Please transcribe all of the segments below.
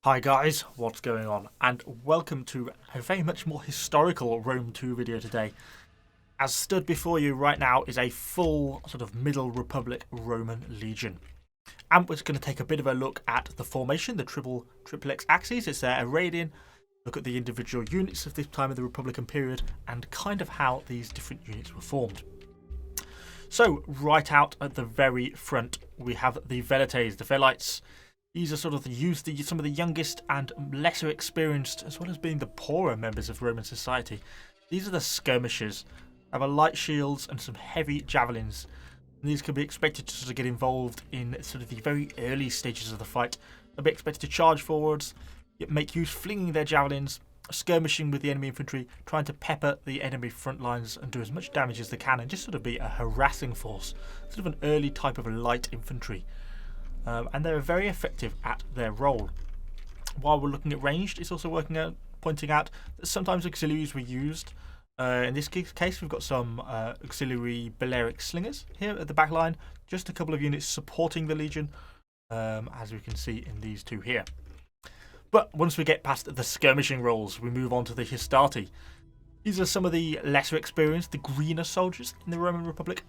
Hi guys, what's going on? And welcome to a very much more historical Rome 2 video today. As stood before you right now is a full sort of Middle Republic Roman legion. And we're just going to take a bit of a look at the formation, the Triplex Acies. It's their arrayed in, look at the individual units of this time of the Republican period, and kind of how these different units were formed. So, right out at the very front, we have the Velites, the Velites. These are sort of some of the youngest and lesser experienced, as well as being the poorer members of Roman society. These are the skirmishers. They have a light shields and some heavy javelins. And these can be expected to sort of get involved in sort of the very early stages of the fight. They'll be expected to charge forwards, make use flinging their javelins, skirmishing with the enemy infantry, trying to pepper the enemy front lines and do as much damage as they can, and just sort of be a harassing force, sort of an early type of light infantry. And they're very effective at their role. While we're looking at ranged, it's also pointing out that sometimes auxiliaries were used. In this case, we've got some auxiliary Balearic slingers here at the back line, just a couple of units supporting the legion, as we can see in these two here. But once we get past the skirmishing roles, we move on to the hastati. These are some of the lesser experienced, the greener soldiers in the Roman Republic.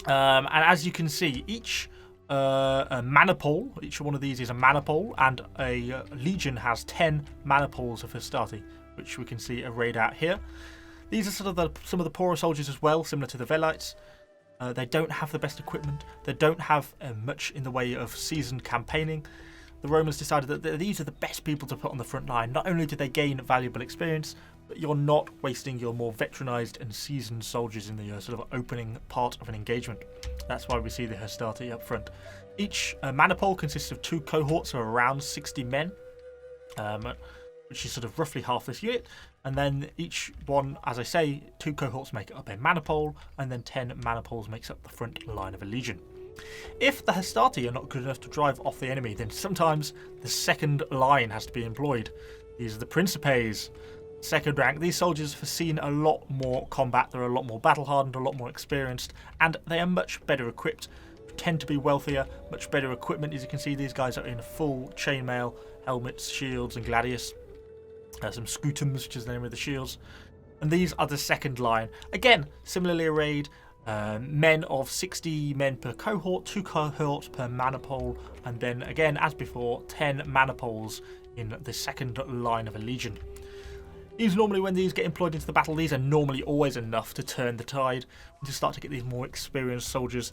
And as you can see, each a manipole, each one of these is a manipole, and a legion has 10 manipoles of hastati, which we can see arrayed out here. These are sort of some of the poorer soldiers as well, similar to the Velites. They don't have the best equipment. They don't have much in the way of seasoned campaigning. The Romans decided that these are the best people to put on the front line. Not only do they gain valuable experience, but you're not wasting your more veteranized and seasoned soldiers in the sort of opening part of an engagement. That's why we see the hastati up front. Each manipole consists of 2 cohorts of around 60 men, which is sort of roughly half this unit. And then each one, as I say, 2 cohorts make up a manipole, and then 10 manipoles makes up the front line of a legion. If the hastati are not good enough to drive off the enemy, then sometimes the second line has to be employed. These are the principes, second rank. These soldiers have seen a lot more combat, they're a lot more battle hardened, a lot more experienced, and they are much better equipped, tend to be wealthier, much better equipment. As you can see, these guys are in full chainmail, helmets, shields, and gladius. Some scutums, which is the name of the shields. And these are the second line. Again, similarly arrayed. Men of 60 men per cohort, 2 cohorts per manipole, and then again, as before, 10 manipoles in the second line of a legion. These normally, when these get employed into the battle, these are normally always enough to turn the tide, to start to get these more experienced soldiers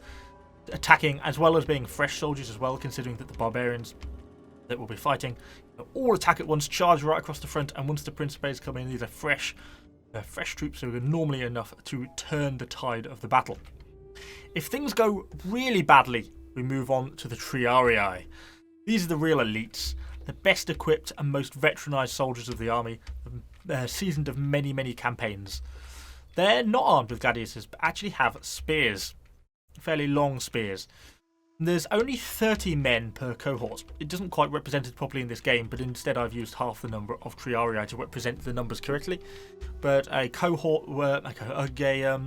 attacking, as well as being fresh soldiers as well, considering that the barbarians that will be fighting all attack at once, charge right across the front, and once the principes come in, these are fresh troops who are normally enough to turn the tide of the battle. If things go really badly, we move on to the triari. These are the real elites, the best equipped and most veteranized soldiers of the army, seasoned of many, many campaigns. They're not armed with gladiators, but actually have spears, fairly long spears. There's only 30 men per cohort. It doesn't quite represent it properly in this game, but instead I've used half the number of triari to represent the numbers correctly. But a cohort were there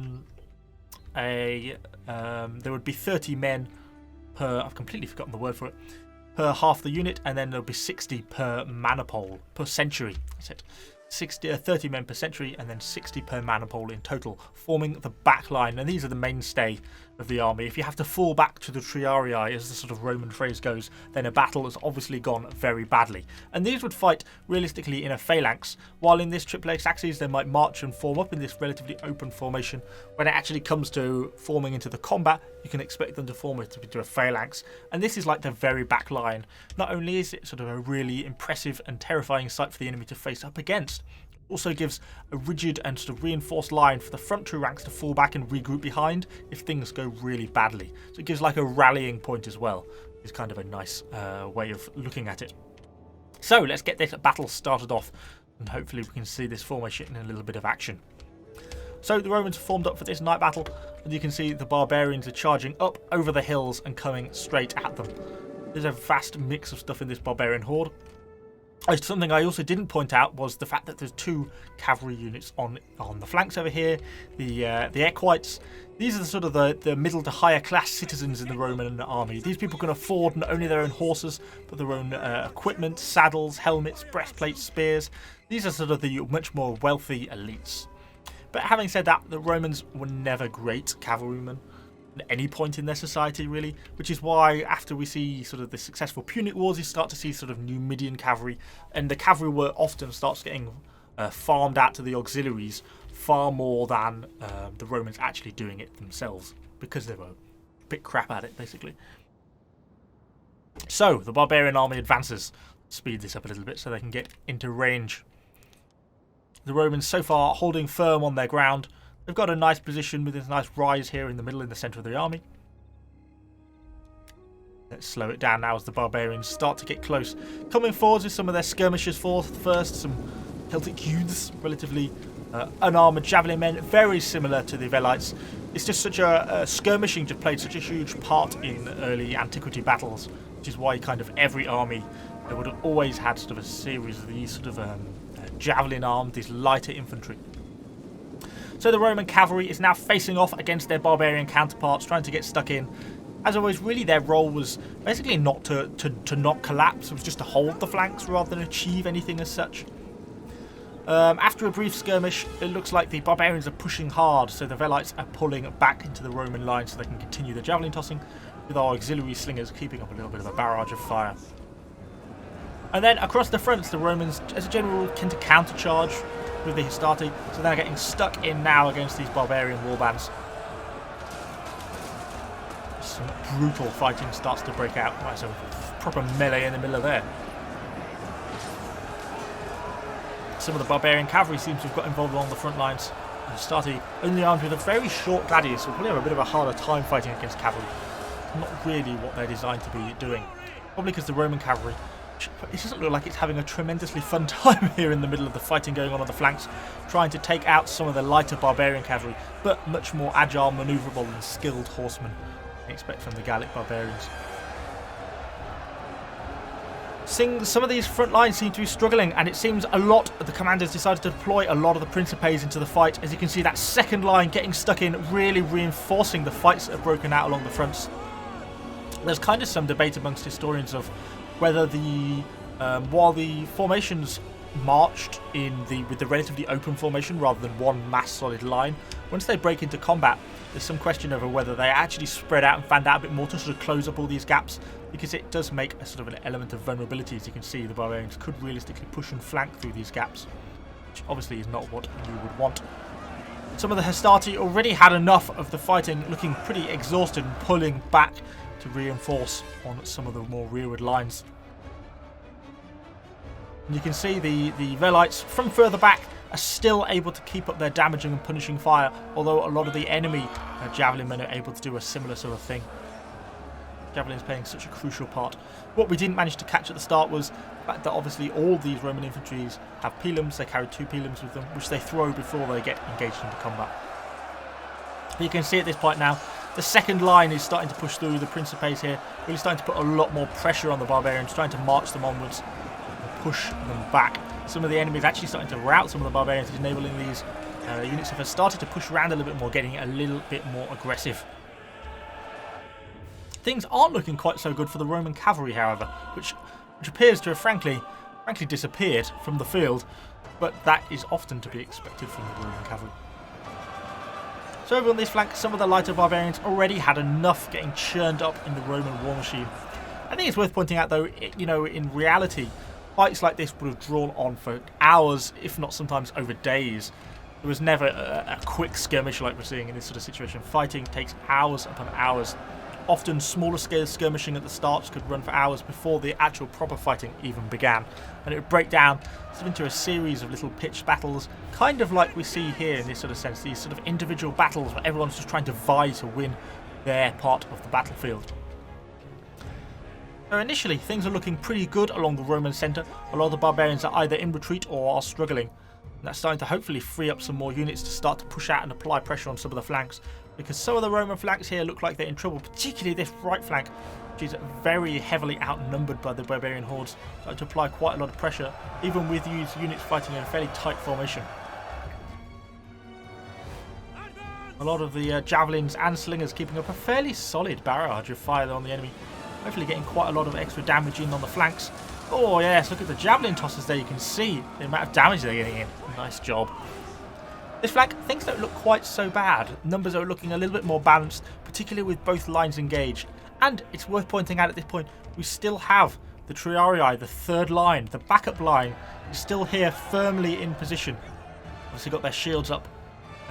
would be 30 men per, I've completely forgotten the word for it, per half the unit, and then there'll be 60 per manipole, per century. That's it. 30 men per century, and then 60 per manipole in total, forming the back line. And these are the mainstay of the army. If you have to fall back to the triarii, as the sort of Roman phrase goes, then a battle has obviously gone very badly. And these would fight realistically in a phalanx, while in this Triplex Acies they might march and form up in this relatively open formation. When it actually comes to forming into the combat, you can expect them to form it into a phalanx. And this is like the very back line. Not only is it sort of a really impressive and terrifying sight for the enemy to face up against, also gives a rigid and sort of reinforced line for the front 2 ranks to fall back and regroup behind if things go really badly. So it gives like a rallying point as well. It's kind of a nice way of looking at it. So let's get this battle started off, and hopefully we can see this formation in a little bit of action. So the Romans formed up for this night battle, and you can see the barbarians are charging up over the hills and coming straight at them. There's a vast mix of stuff in this barbarian horde. Something I also didn't point out was the fact that there's 2 cavalry units on the flanks over here. The equites. These are the sort of the middle to higher class citizens in the Roman army. These people can afford not only their own horses, but their own equipment, saddles, helmets, breastplates, spears. These are sort of the much more wealthy elites. But having said that, the Romans were never great cavalrymen at any point in their society, really, which is why after we see sort of the successful Punic Wars, you start to see sort of Numidian cavalry, and the cavalry work often starts getting farmed out to the auxiliaries far more than the Romans actually doing it themselves, because they were a bit crap at it, basically. So, the barbarian army advances. Speed this up a little bit so they can get into range. The Romans so far holding firm on their ground. They've got a nice position with this nice rise here in the middle, in the centre of the army. Let's slow it down now as the barbarians start to get close. Coming forwards with some of their skirmishers first, some Celtic youths, relatively unarmoured javelin men, very similar to the Velites. It's just such a skirmishing just played such a huge part in early antiquity battles, which is why kind of every army would have always had sort of a series of these sort of javelin armed, these lighter infantry. So the Roman cavalry is now facing off against their barbarian counterparts, trying to get stuck in. As always, really their role was basically not to not collapse, it was just to hold the flanks rather than achieve anything as such. After a brief skirmish, it looks like the barbarians are pushing hard, so the Velites are pulling back into the Roman line so they can continue the javelin tossing, with our auxiliary slingers keeping up a little bit of a barrage of fire. And then across the fronts, the Romans, as a general rule, tend to countercharge with the hastati, so they're getting stuck in now against these barbarian warbands. Some brutal fighting starts to break out. Right, so proper melee in the middle of there. Some of the barbarian cavalry seems to have got involved along the front lines. Hastati only armed with a very short gladius, so probably have a bit of a harder time fighting against cavalry. Not really what they're designed to be doing. Probably because the Roman cavalry, it doesn't look like it's having a tremendously fun time here in the middle of the fighting going on the flanks, trying to take out some of the lighter barbarian cavalry, but much more agile, manoeuvrable and skilled horsemen you expect from the Gallic barbarians. Some of these front lines seem to be struggling, and it seems a lot of the commanders decided to deploy a lot of the principes into the fight. As you can see, that second line getting stuck in, really reinforcing the fights that have broken out along the fronts. There's kind of some debate amongst historians of whether while the formations marched with the relatively open formation rather than one mass solid line, once they break into combat, there's some question over whether they actually spread out and fanned out a bit more to sort of close up all these gaps, because it does make a sort of an element of vulnerability. As you can see, the barbarians could realistically push and flank through these gaps, which obviously is not what you would want. Some of the hastati already had enough of the fighting, looking pretty exhausted and pulling back to reinforce on some of the more rearward lines. And you can see the Velites from further back are still able to keep up their damaging and punishing fire, although a lot of the enemy javelin men are able to do a similar sort of thing. Javelin is playing such a crucial part. What we didn't manage to catch at the start was the fact that obviously all these Roman infantries have pilums. They carry 2 pilums with them, which they throw before they get engaged into combat. But you can see at this point now, the second line is starting to push through the principes here, really starting to put a lot more pressure on the barbarians, trying to march them onwards and push them back. Some of the enemies actually starting to rout some of the barbarians, enabling these units have started to push around a little bit more, getting a little bit more aggressive. Things aren't looking quite so good for the Roman cavalry, however, which appears to have frankly disappeared from the field, but that is often to be expected from the Roman cavalry. So over on this flank, some of the lighter barbarians already had enough getting churned up in the Roman war machine. I think it's worth pointing out, though, in reality, fights like this would have drawn on for hours, if not sometimes over days. There was never a quick skirmish like we're seeing in this sort of situation. Fighting takes hours upon hours. Often smaller scale skirmishing at the start could run for hours before the actual proper fighting even began. And it would break down sort of into a series of little pitched battles, kind of like we see here in this sort of sense, these sort of individual battles where everyone's just trying to vie to win their part of the battlefield. So initially, things are looking pretty good along the Roman centre. A lot of the barbarians are either in retreat or are struggling. And that's starting to hopefully free up some more units to start to push out and apply pressure on some of the flanks, because some of the Roman flanks here look like they're in trouble, particularly this right flank. which is very heavily outnumbered by the barbarian hordes, starting to apply quite a lot of pressure, even with these units fighting in a fairly tight formation. A lot of the javelins and slingers keeping up a fairly solid barrage of fire on the enemy, hopefully getting quite a lot of extra damage in on the flanks. Oh yes, look at the javelin tossers there, you can see the amount of damage they're getting in. Nice job. This flank, things don't look quite so bad. Numbers are looking a little bit more balanced, particularly with both lines engaged. And it's worth pointing out at this point, we still have the triari, the third line, the backup line, is still here firmly in position. Obviously got their shields up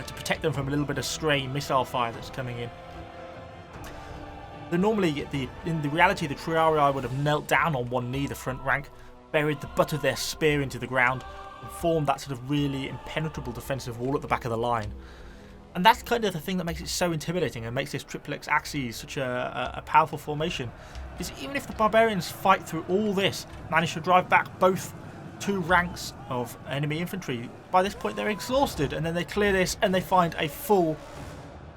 to protect them from a little bit of stray missile fire that's coming in. Normally, in the reality, the triari would have knelt down on one knee, the front rank, buried the butt of their spear into the ground, and formed that sort of really impenetrable defensive wall at the back of the line. And that's kind of the thing that makes it so intimidating and makes this Triplex Acies such a powerful formation, is even if the barbarians fight through all this, manage to drive back both two ranks of enemy infantry, by this point they're exhausted, and then they clear this and they find a full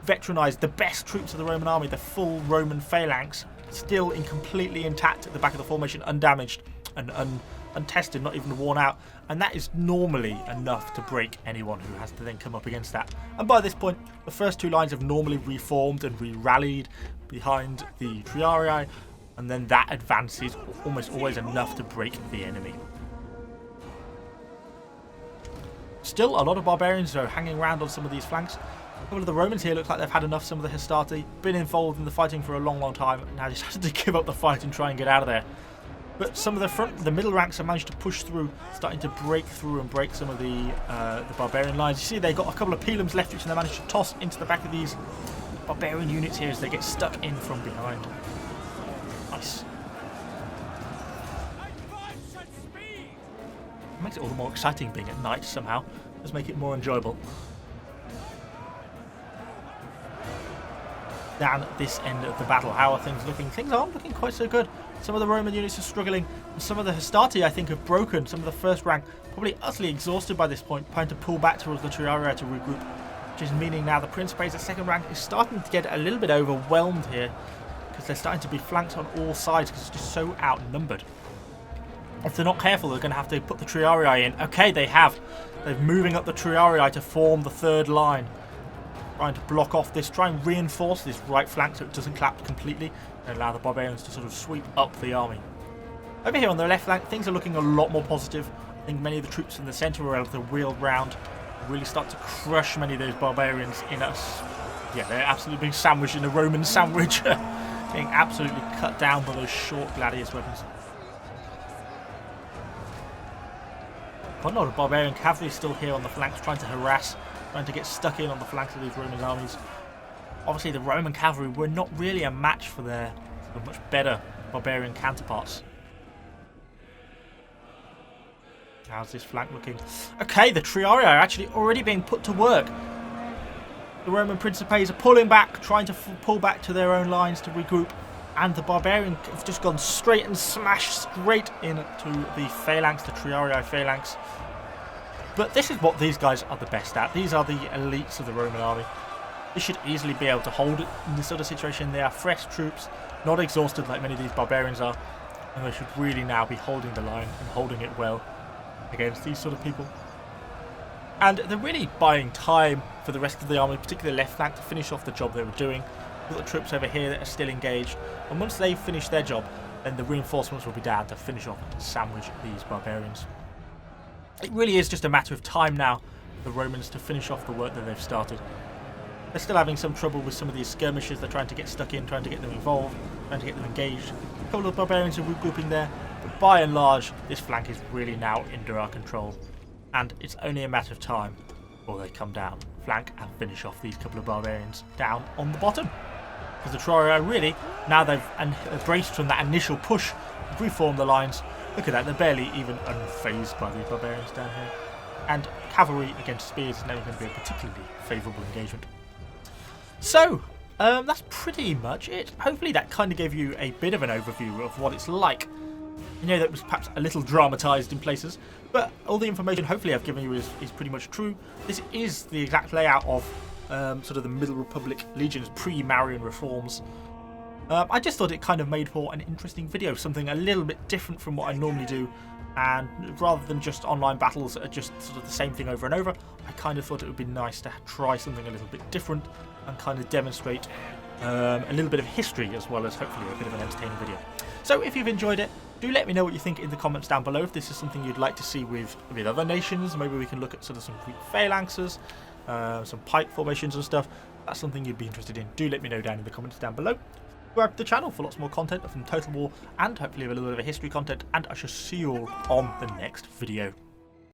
veteranized, the best troops of the Roman army, the full Roman phalanx, still completely intact at the back of the formation, undamaged and untested, not even worn out, and that is normally enough to break anyone who has to then come up against that. And by this point, the first two lines have normally reformed and re-rallied behind the triari, and then that advance is almost always enough to break the enemy. Still, a lot of barbarians are hanging around on some of these flanks. A couple of the Romans here look like they've had enough. Some of the hastati, been involved in the fighting for a long time, and now just had to give up the fight and try and get out of there. But some of the middle ranks have managed to push through, starting to break through and break some of the barbarian lines. You see they've got a couple of pilums left, which they managed to toss into the back of these barbarian units here as they get stuck in from behind. Nice. It makes it all the more exciting being at night somehow. Does make it more enjoyable. Down this end of the battle, how are things looking? Things aren't looking quite so good. Some of the Roman units are struggling, and some of the hastati, I think, have broken. Some of the first rank, probably utterly exhausted by this point, trying to pull back towards the triari to regroup, which is meaning now the principes, the second rank, is starting to get a little bit overwhelmed here, because they're starting to be flanked on all sides because it's just so outnumbered. If they're not careful, they're going to have to put the triari in. Okay, they have. They're moving up the triari to form the third line, trying to block off this, try and reinforce this right flank so it doesn't collapse completely, and allow the barbarians to sort of sweep up the army. Over here on the left flank, things are looking a lot more positive. I think many of the troops in the centre were able to wheel round, really start to crush many of those barbarians in us. Yeah, they're absolutely being sandwiched in a Roman sandwich, getting absolutely cut down by those short gladius weapons. Quite a lot of barbarian cavalry still here on the flanks, trying to harass, trying to get stuck in on the flanks of these Roman armies. Obviously, the Roman cavalry were not really a match for their much better barbarian counterparts. How's this flank looking? Okay, the triari are actually already being put to work. The Roman principes are pulling back, trying to pull back to their own lines to regroup, and the barbarian have just gone straight and smashed straight into the phalanx, the triari phalanx. But this is what these guys are the best at. These are the elites of the Roman army. They should easily be able to hold it in this sort of situation. They are fresh troops, not exhausted like many of these barbarians are, and they should really now be holding the line and holding it well against these sort of people. And they're really buying time for the rest of the army, particularly the left flank, to finish off the job they were doing. We've got the troops over here that are still engaged, and once they've finished their job, then the reinforcements will be down to finish off and sandwich these barbarians. It really is just a matter of time now for the Romans to finish off the work that they've started. They're still having some trouble with some of these skirmishes. They're trying to get stuck in, trying to get them involved, trying to get them engaged. A couple of barbarians are regrouping there, but by and large, this flank is really now under our control, and it's only a matter of time before they come down, flank, and finish off these couple of barbarians down on the bottom. Because the triari really, now they've embraced from that initial push, reformed the lines. Look at that, they're barely even unfazed by these barbarians down here. And cavalry against spears is never going to be a particularly favourable engagement. So, that's pretty much it. Hopefully that kind of gave you a bit of an overview of what it's like. I know that was perhaps a little dramatised in places, but all the information hopefully I've given you is pretty much true. This is the exact layout of sort of the Middle Republic legions pre-Marian reforms. I just thought it kind of made for an interesting video, something a little bit different from what I normally do. And rather than just online battles that are just sort of the same thing over and over, I kind of thought it would be nice to try something a little bit different and kind of demonstrate a little bit of history as well as hopefully a bit of an entertaining video. So if you've enjoyed it, do let me know what you think in the comments down below. If this is something you'd like to see with other nations, maybe we can look at sort of some Greek phalanxes, some pike formations and stuff. That's something you'd be interested in. Do let me know down in the comments down below. Subscribe to the channel for lots more content from Total War and hopefully a little bit of a history content, and I shall see you all on the next video.